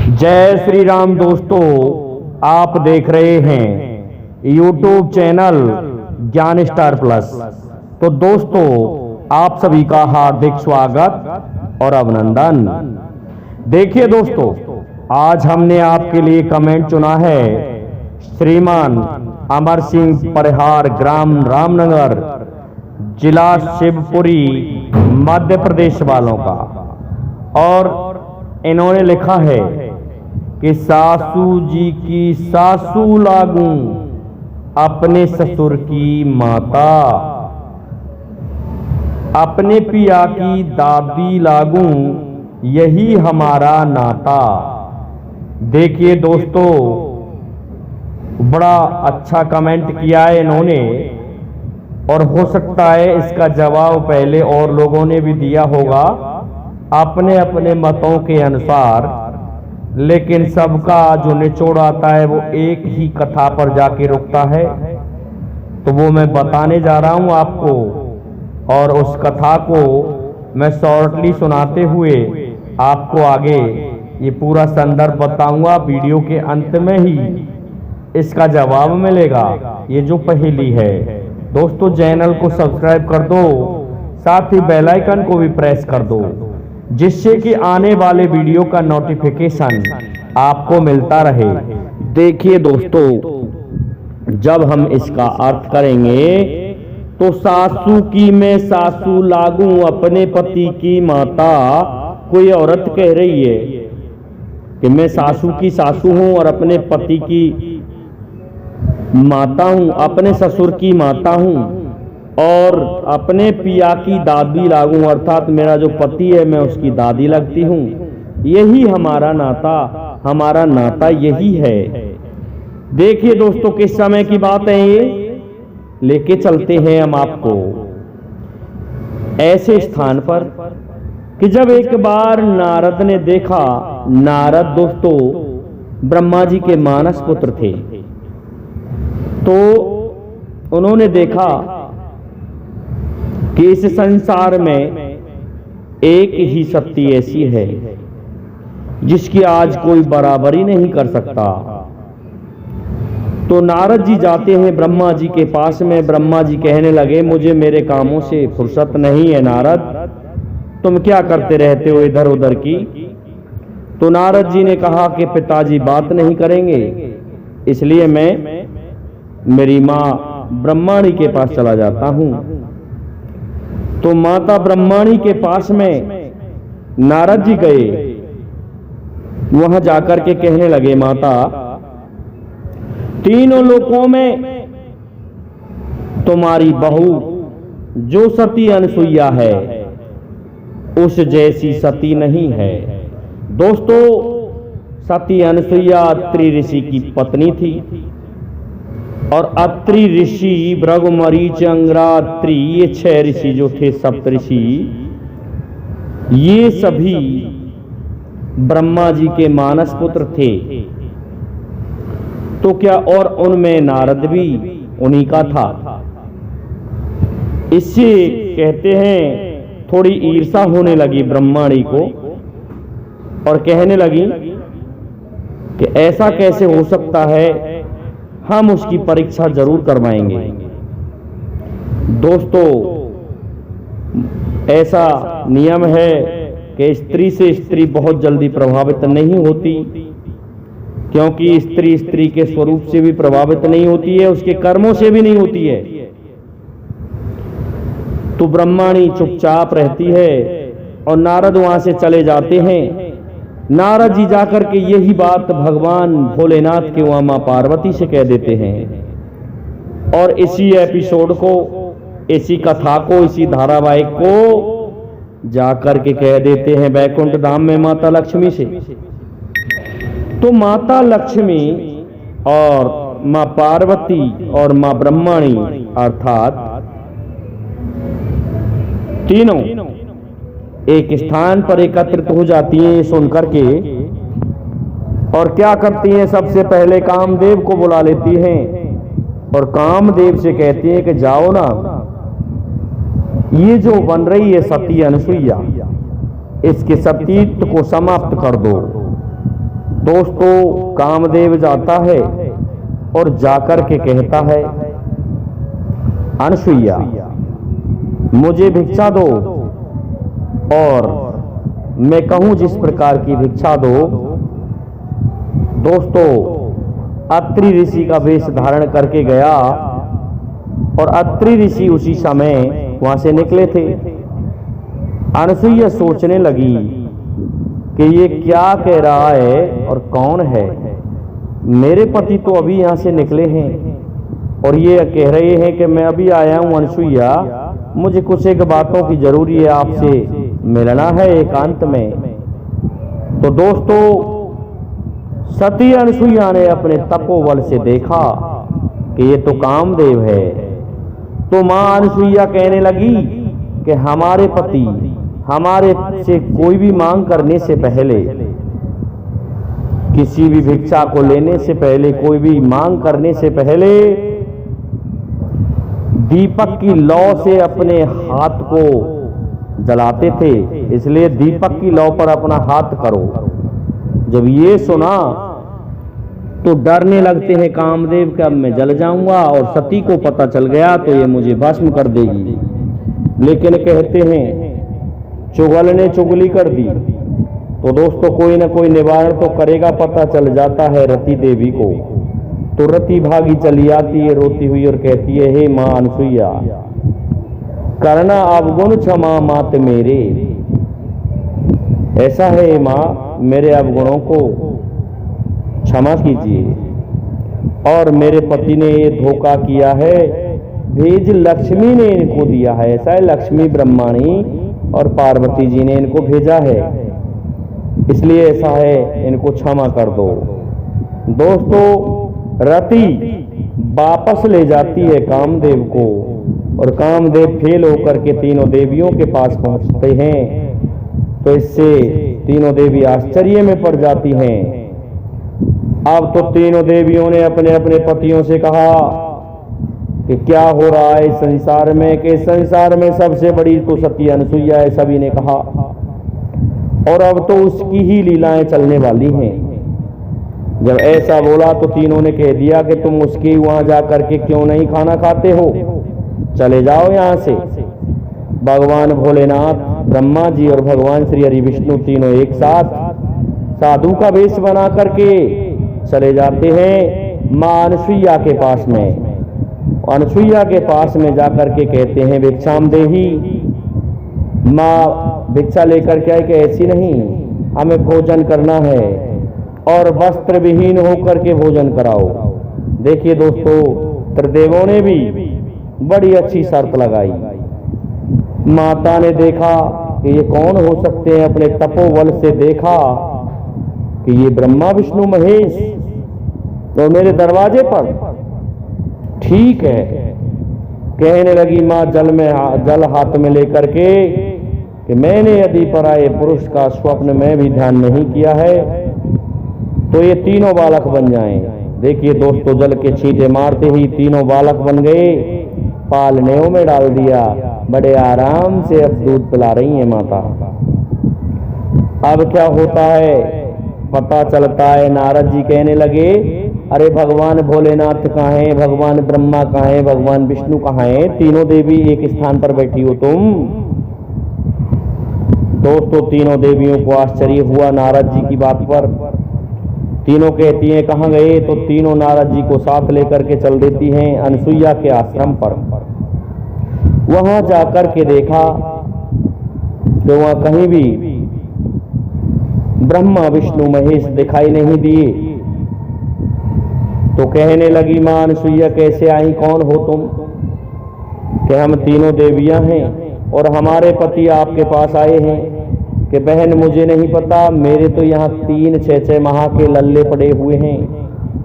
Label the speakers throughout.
Speaker 1: जय श्री राम दोस्तों, आप देख रहे हैं YouTube चैनल ज्ञान स्टार प्लस। तो दोस्तों, आप सभी का हार्दिक स्वागत और अभिनंदन। देखिए दोस्तों, आज हमने आपके लिए कमेंट चुना है श्रीमान अमर सिंह परिहार, ग्राम रामनगर, जिला शिवपुरी, मध्य प्रदेश वालों का। और इन्होंने लिखा है कि सासू जी की सासू लागूं, अपने ससुर की माता, अपने पिया की दादी लागूं, यही हमारा नाता। देखिए दोस्तों, बड़ा अच्छा कमेंट किया है इन्होंने, और हो सकता है इसका जवाब पहले और लोगों ने भी दिया होगा अपने अपने मतों के अनुसार, लेकिन सबका जो निचोड़ आता है वो एक ही कथा पर जाके रुकता है। तो वो मैं बताने जा रहा हूं आपको, और उस कथा को मैं शॉर्टली सुनाते हुए आपको आगे ये पूरा संदर्भ बताऊंगा। वीडियो के अंत में ही इसका जवाब मिलेगा, ये जो पहेली है। दोस्तों, चैनल को सब्सक्राइब कर दो, साथ ही बेल आइकन को भी प्रेस कर दो, जिससे कि आने वाले वीडियो का नोटिफिकेशन आपको मिलता रहे। देखिए दोस्तों, जब हम इसका अर्थ करेंगे तो सासू की मैं सासू लागूं, अपने पति की माता। कोई औरत कह रही है कि मैं सासू की सासू हूं और अपने पति की माता हूं, अपने ससुर की माता हूं, और अपने पिया की दादी लागूं, अर्थात मेरा जो पति है मैं उसकी दादी लगती हूं। यही हमारा नाता यही है। देखिए दोस्तों, किस समय की बात है ये, लेके चलते हैं हम आपको ऐसे स्थान पर कि जब एक बार नारद ने देखा। नारद दोस्तों ब्रह्मा जी के मानस पुत्र थे। तो उन्होंने देखा कि इस संसार में एक ही शक्ति ऐसी है जिसकी आज कोई बराबरी नहीं कर सकता। तो नारद जी जाते हैं ब्रह्मा जी के पास में। ब्रह्मा जी कहने लगे, मुझे मेरे कामों से फुर्सत नहीं है नारद, तुम क्या करते रहते हो इधर उधर की। तो नारद जी ने कहा कि पिताजी बात नहीं करेंगे, इसलिए मैं मेरी माँ ब्रह्माणी के पास चला जाता हूं। तो माता ब्रह्माणी के पास में नारद जी गए। वहां जाकर के कहने लगे, माता, तीनों लोकों में तुम्हारी बहू जो सती अनसुईया है उस जैसी सती नहीं है। दोस्तों, सती अनसुईया अत्रि ऋषि की पत्नी थी, और अत्रि ऋषि, भृगु, मरीच, अंगरा, अत्रि, ये 6 ऋषि जो थे, सप्तऋषि, ये सभी ब्रह्मा जी के मानस पुत्र थे। तो क्या और उनमें नारद भी उन्हीं का था। इससे कहते हैं थोड़ी ईर्षा होने लगी ब्रह्माणी को, और कहने लगी कि ऐसा कैसे हो सकता है, हम उसकी परीक्षा जरूर करवाएंगे। दोस्तों, ऐसा नियम है कि स्त्री से स्त्री बहुत जल्दी प्रभावित नहीं होती, क्योंकि स्त्री के स्वरूप से भी प्रभावित नहीं होती है, उसके कर्मों से भी नहीं होती है। तो ब्रह्माणी चुपचाप रहती है और नारद वहां से चले जाते हैं। नारद जी जाकर के यही बात भगवान भोलेनाथ के वहां मां पार्वती से कह देते हैं, और इसी एपिसोड को, इसी कथा को, इसी धारावाहिक को जाकर के कह देते हैं वैकुंठ धाम में माता लक्ष्मी से। तो माता लक्ष्मी और मां पार्वती और मां ब्रह्माणी अर्थात तीनों एक स्थान पर एकत्रित हो जाती हैं सुनकर के, और क्या करती हैं, सबसे पहले कामदेव को बुला लेती हैं और कामदेव से कहती हैं कि जाओ ना, ये जो बन रही है सती अनसुईया, इसके सतीत्व को समाप्त कर दो। दोस्तों कामदेव जाता है और जाकर के कहता है, अनसुईया मुझे भिक्षा दो, और मैं कहूं जिस प्रकार की भिक्षा दो। दोस्तों अत्रि ऋषि का वेश धारण करके गया, और अत्रि ऋषि उसी समय वहां से निकले थे। अनसुईया सोचने लगी कि ये क्या कह रहा है और कौन है, मेरे पति तो अभी यहां से निकले हैं और ये कह रहे हैं कि मैं अभी आया हूं। अनसुईया मुझे कुछ एक बातों की जरूरी है, आपसे मिलना है एकांत में। तो दोस्तों सती अनसुईया ने अपने तपोबल से देखा कि ये तो कामदेव है। तो मां अनसुईया कहने लगी कि हमारे पति हमारे से कोई भी मांग करने से पहले, किसी भी भिक्षा को लेने से पहले, कोई भी मांग करने से पहले दीपक की लौ से अपने हाथ को जलाते थे। इसलिए दीपक की लौ पर अपना हाथ करो। जब ये सुना तो डरने लगते हैं कामदेव कि अब मैं जल जाऊंगा, और सती को पता चल गया तो ये मुझे भस्म कर देगी। लेकिन कहते हैं चुगल ने चुगली कर दी, तो दोस्तों कोई ना कोई निवारण तो करेगा। पता चल जाता है रति देवी को, तो रति भागी चली आती है रोती हुई और कहती है, हे मां अनसुईया करना अवगुण क्षमा मात मेरे। ऐसा है मां, मेरे अवगुणों को क्षमा कीजिए, और मेरे पति ने ये धोखा किया है, भेज लक्ष्मी ने इनको दिया है। ऐसा है, लक्ष्मी ब्रह्माणी और पार्वती जी ने इनको भेजा है, इसलिए ऐसा है, इनको क्षमा कर दो। दोस्तों रति वापस ले जाती है कामदेव को, और कामदेव फेल होकर के तीनों देवियों के पास पहुंचते हैं। तो इससे तीनों देवी आश्चर्य में पड़ जाती हैं। अब तो तीनों देवियों ने अपने अपने पतियों से कहा कि क्या हो रहा है इस संसार में, कि संसार में सबसे बड़ी तो सती अनसुईया है, सभी ने कहा, और अब तो उसकी ही लीलाएं चलने वाली हैं। जब ऐसा बोला तो तीनों ने कह दिया कि तुम उसके वहां जाकर के क्यों नहीं खाना खाते हो, चले जाओ यहां से। भगवान भोलेनाथ, ब्रह्मा जी और भगवान श्री हरि विष्णु तीनों एक साथ साधु का वेश बना करके चले जाते हैं मां अनसुईया के पास में। अनसुईया के पास में जाकर के कहते हैं, भिक्षाम देही। माँ भिक्षा लेकर के आए कि ऐसी नहीं, हमें भोजन करना है और वस्त्र विहीन होकर के भोजन कराओ। देखिए दोस्तों त्रिदेवों ने भी बड़ी अच्छी शर्त लगाई। माता ने देखा कि ये कौन हो सकते हैं, अपने तपोबल से देखा कि ये ब्रह्मा विष्णु महेश तो मेरे दरवाजे पर। ठीक है, कहने लगी मां जल हाथ में लेकर के कि मैंने यदि पराये पुरुष का स्वप्न में भी ध्यान नहीं किया है तो ये तीनों बालक बन जाएं। देखिए दोस्तों जल के छींटे मारते ही तीनों बालक बन गए, पालनेों में डाल दिया, बड़े आराम से अब दूध पिला रही है माता। अब क्या होता है पता चलता है, नारद जी कहने लगे, अरे भगवान भोलेनाथ कहाँ हैं, भगवान ब्रह्मा कहाँ हैं, भगवान विष्णु कहाँ हैं, तीनों देवी एक स्थान पर बैठी हो तुम। दोस्तों तीनों देवियों को आश्चर्य हुआ नारद जी की बात पर। तीनों कहती हैं कहाँ गए, तो तीनों नारद जी को साथ लेकर के चल देती हैं अनसुईया के आश्रम पर। वहां जाकर के देखा तो वहां कहीं भी ब्रह्मा विष्णु महेश दिखाई नहीं दिए। तो कहने लगी मां अनसुईया कैसे आई, कौन हो तुम? कि हम तीनों देवियां हैं और हमारे पति आपके पास आए हैं। कि बहन मुझे नहीं पता, मेरे तो यहाँ 3-6 माह के लल्ले पड़े हुए हैं,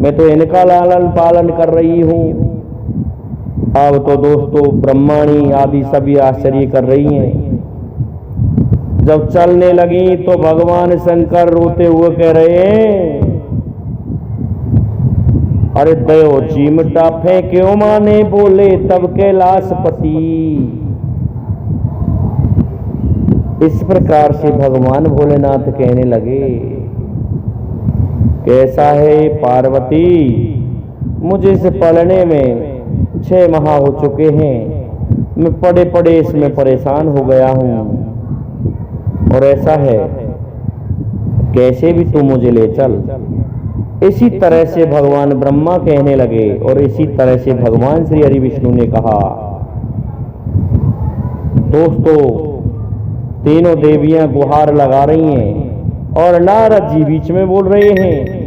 Speaker 1: मैं तो इनका लालन पालन कर रही हूँ। अब तो दोस्तों ब्रह्माणी आदि सभी आश्चर्य कर रही हैं। जब चलने लगी तो भगवान शंकर रोते हुए कह रहे हैं, अरे दयो चिमटा फेंक्यो माने बोले तब कैलाशपति। इस प्रकार से भगवान भोलेनाथ कहने लगे कैसा है पार्वती, मुझे इसे पढ़ने में 6 माह हो चुके हैं, मैं पड़े पड़े इसमें परेशान हो गया हूँ। और ऐसा है, कैसे भी तू मुझे ले चल। इसी तरह से भगवान ब्रह्मा कहने लगे और इसी तरह से भगवान श्री हरि विष्णु ने कहा। दोस्तों, तीनों देवियां गुहार लगा रही हैं और नारद जी बीच में बोल रहे हैं।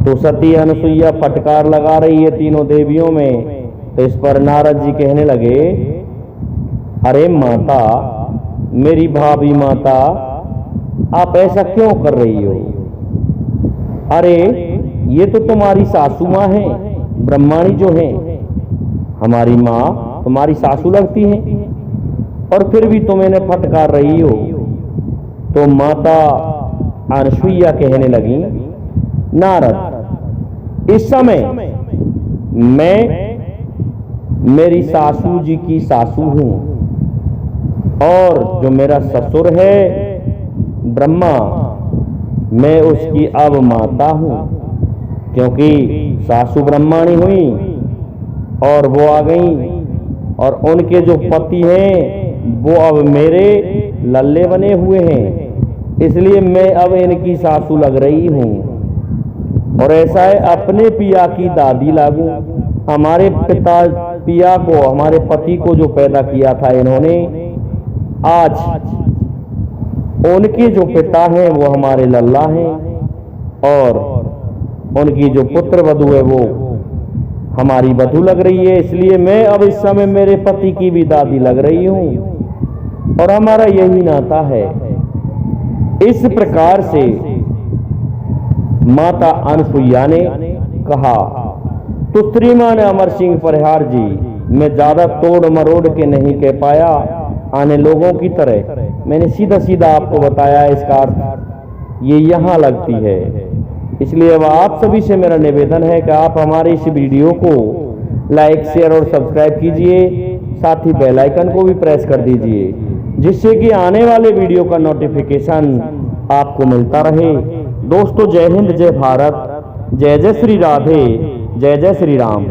Speaker 1: तो सती अनुसुईया फटकार लगा रही है तीनों देवियों में। तो इस पर नारद जी कहने लगे, अरे माता, मेरी भाभी माता, आप ऐसा क्यों कर रही हो? अरे ये तो तुम्हारी सासू माँ है, ब्रह्माणी जो है, हमारी माँ तुम्हारी सासू लगती है, और फिर भी तुम इन्हें फटकार रही हो। तो माता अनुसुईया कहने लगी, नारद, इस समय मैं मेरी सासू जी की सासू हूं और जो मेरा ससुर है ब्रह्मा, मैं उसकी अब माता हूं, क्योंकि सासू ब्रह्माणी हुई और वो आ गई और उनके जो पति हैं वो अब मेरे लल्ले बने हुए हैं, इसलिए मैं अब इनकी सासू लग रही हूं। और ऐसा है, अपने पिया की दादी लागू। हमारे पिता पिया को, हमारे पति को जो पैदा किया था इन्होंने, आज उनके जो पिता हैं वो हमारे लल्ला हैं और उनकी जो पुत्र वधू है वो हमारी वधू लग रही है, इसलिए मैं अब इस समय मेरे पति की भी दादी लग रही हूं और हमारा यही नाता है। इस प्रकार से माता अनुसुईया ने कहा। तो श्रीमान अमर सिंह परिहार जी, मैं ज्यादा तोड़ मरोड़ के नहीं कह पाया आने लोगों की तरह, मैंने सीधा सीधा आपको बताया इसका अर्थ ये यहाँ लगती है। इसलिए अब आप सभी से मेरा निवेदन है कि आप हमारे इस वीडियो को लाइक, शेयर और सब्सक्राइब कीजिए, साथ ही बेल आइकन को भी प्रेस कर दीजिए, जिससे कि आने वाले वीडियो का नोटिफिकेशन आपको मिलता रहे। दोस्तों, जय हिंद, जय भारत, जय जय श्री राधे, जय जय श्री राम।